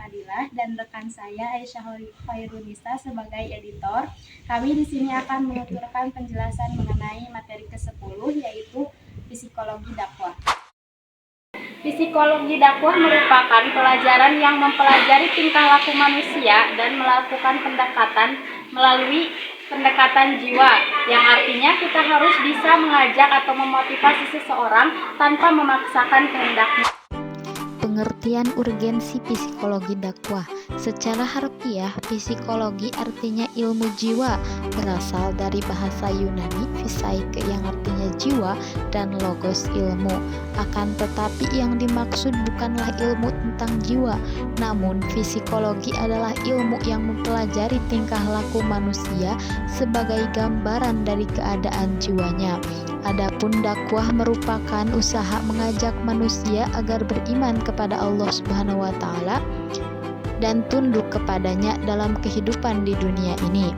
Adilah dan rekan saya Aisyah Khairunisa sebagai editor. Kami di sini akan menuturkan penjelasan mengenai materi ke-10 yaitu psikologi dakwah. Psikologi dakwah merupakan pelajaran yang mempelajari tingkah laku manusia dan melakukan pendekatan melalui pendekatan jiwa, yang artinya kita harus bisa mengajak atau memotivasi seseorang tanpa memaksakan kehendaknya. Pengertian urgensi psikologi dakwah. Secara harfiah, psikologi artinya ilmu jiwa, berasal dari bahasa Yunani physique yang artinya jiwa dan logos ilmu. Akan tetapi yang dimaksud bukanlah ilmu tentang jiwa, namun psikologi adalah ilmu yang mempelajari tingkah laku manusia sebagai gambaran dari keadaan jiwanya. Adapun dakwah merupakan usaha mengajak manusia agar beriman kepada Allah Subhanahu wa taala dan tunduk kepadanya dalam kehidupan di dunia ini,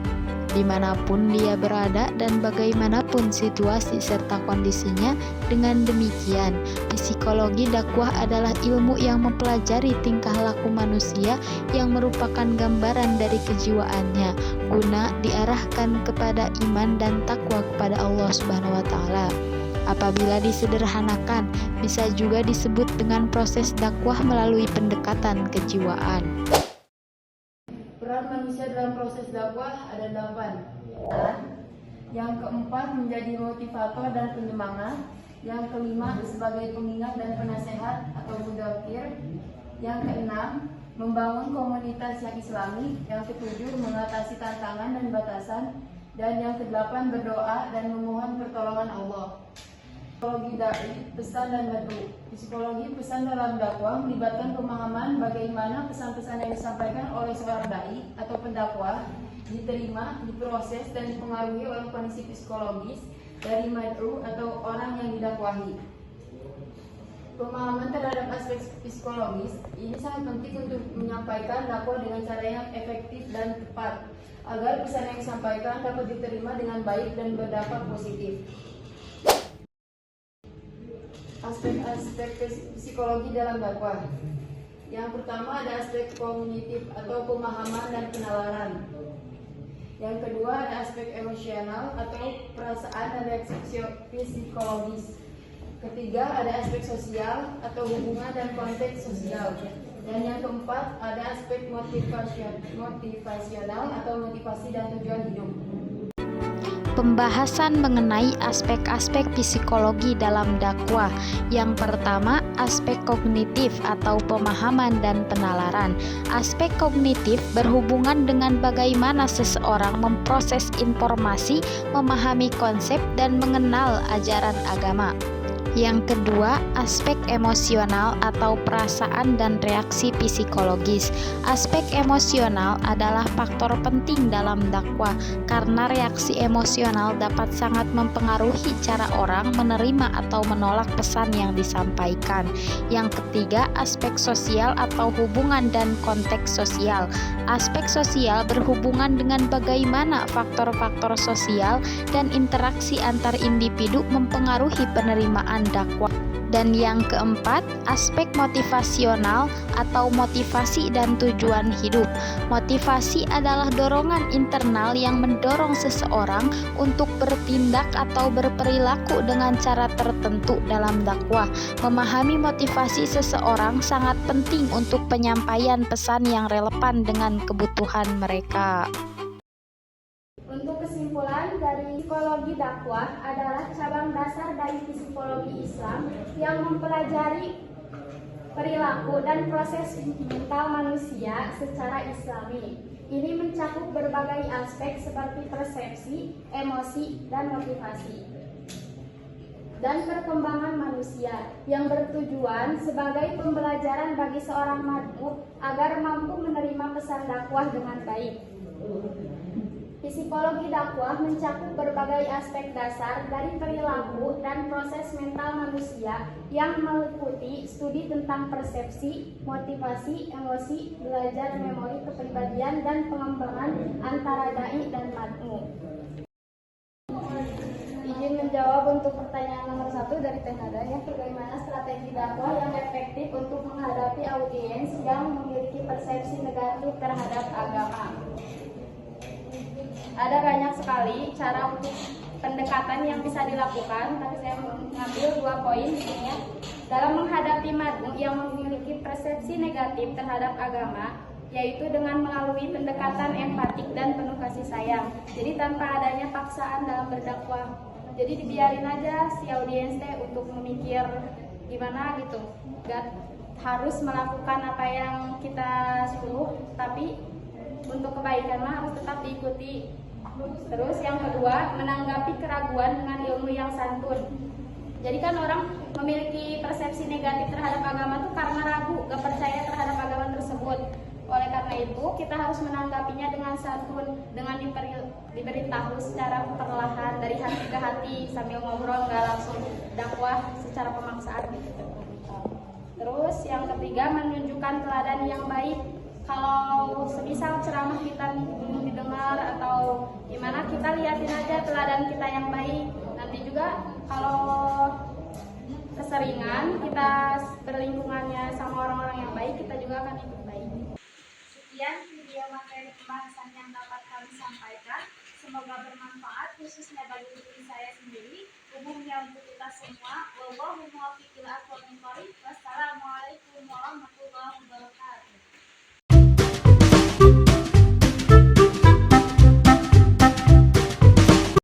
dimanapun dia berada dan bagaimanapun situasi serta kondisinya. Dengan demikian, psikologi dakwah adalah ilmu yang mempelajari tingkah laku manusia yang merupakan gambaran dari kejiwaannya, guna diarahkan kepada iman dan takwa kepada Allah Subhanahu wa taala. Apabila disederhanakan, bisa juga disebut dengan proses dakwah melalui pendekatan kejiwaan. Peran manusia dalam proses dakwah ada 8. Yang keempat, menjadi motivator dan penyemangat. Yang kelima, sebagai pengingat dan penasehat atau mudakir. Yang keenam, membangun komunitas yang islami. Yang ketujuh, mengatasi tantangan dan batasan. Dan yang kedelapan, berdoa dan memohon pertolongan Allah. Psikologi dai, pesan dan mad'u. Psikologi pesan dalam dakwah melibatkan pemahaman bagaimana pesan-pesan yang disampaikan oleh seorang dai atau pendakwah diterima, diproses dan dipengaruhi oleh kondisi psikologis dari mad'u atau orang yang didakwahi. Pemahaman terhadap aspek psikologis ini sangat penting untuk menyampaikan dakwah dengan cara yang efektif dan tepat, agar pesan yang disampaikan dapat diterima dengan baik dan berdampak positif. Aspek-aspek psikologi dalam dakwah. Yang pertama ada aspek kognitif atau pemahaman dan penalaran. Yang kedua ada aspek emosional atau perasaan dan reaksi psikologis. Ketiga ada aspek sosial atau hubungan dan konteks sosial. Dan yang keempat ada aspek motivasional atau motivasi dan tujuan hidup. Pembahasan mengenai aspek-aspek psikologi dalam dakwah. Yang pertama, aspek kognitif atau pemahaman dan penalaran. Aspek kognitif berhubungan dengan bagaimana seseorang memproses informasi, memahami konsep, dan mengenal ajaran agama. Yang kedua, aspek emosional atau perasaan dan reaksi psikologis. Aspek emosional adalah faktor penting dalam dakwah karena reaksi emosional dapat sangat mempengaruhi cara orang menerima atau menolak pesan yang disampaikan. Yang ketiga, aspek sosial atau hubungan dan konteks sosial. Aspek sosial berhubungan dengan bagaimana faktor-faktor sosial dan interaksi antar individu mempengaruhi penerimaan dakwah. Dan yang keempat, aspek motivasional atau motivasi dan tujuan hidup. Motivasi adalah dorongan internal yang mendorong seseorang untuk bertindak atau berperilaku dengan cara tertentu dalam dakwah. Memahami motivasi seseorang sangat penting untuk penyampaian pesan yang relevan dengan kebutuhan mereka. Untuk kesimpulan dari psikologi dakwah adalah cabang dasar dari psikologi Islam yang mempelajari perilaku dan proses mental manusia secara islami. Ini mencakup berbagai aspek seperti persepsi, emosi, dan motivasi dan perkembangan manusia yang bertujuan sebagai pembelajaran bagi seorang mad'u agar mampu menerima pesan dakwah dengan baik. Psikologi dakwah mencakup berbagai aspek dasar dari perilaku dan proses mental manusia yang meliputi studi tentang persepsi, motivasi, emosi, belajar memori kepribadian, dan pengembangan antara dai dan mad'u. Izin izin menjawab untuk pertanyaan nomor 1 dari Teh Nada, ya, bagaimana strategi dakwah yang efektif untuk menghadapi audiens yang memiliki persepsi negatif terhadap agama. Ada banyak sekali cara untuk pendekatan yang bisa dilakukan, tapi saya mengambil 2 poin di sini, ya. Dalam menghadapi mad'u yang memiliki persepsi negatif terhadap agama, yaitu dengan melalui pendekatan empatik dan penuh kasih sayang. Jadi tanpa adanya paksaan dalam berdakwah. Jadi dibiarin aja si audiens teh untuk memikir gimana gitu. Gak harus melakukan apa yang kita suruh, tapi untuk kebaikan mah harus tetap diikuti. Terus yang kedua, menanggapi keraguan dengan ilmu yang santun. Jadi kan orang memiliki persepsi negatif terhadap agama tuh karena ragu, gak percaya terhadap agama tersebut. Oleh karena itu, kita harus menanggapinya dengan santun, dengan diberitahu secara perlahan dari hati ke hati sambil ngobrol, gak langsung dakwah secara pemaksaan gitu. Terus yang ketiga, menunjukkan teladan yang baik. Kalau semisal ceramah kita belum didengar atau gimana, kita liatin aja teladan kita yang baik. Nanti juga kalau keseringan kita berlingkungannya sama orang-orang yang baik, kita juga akan ikut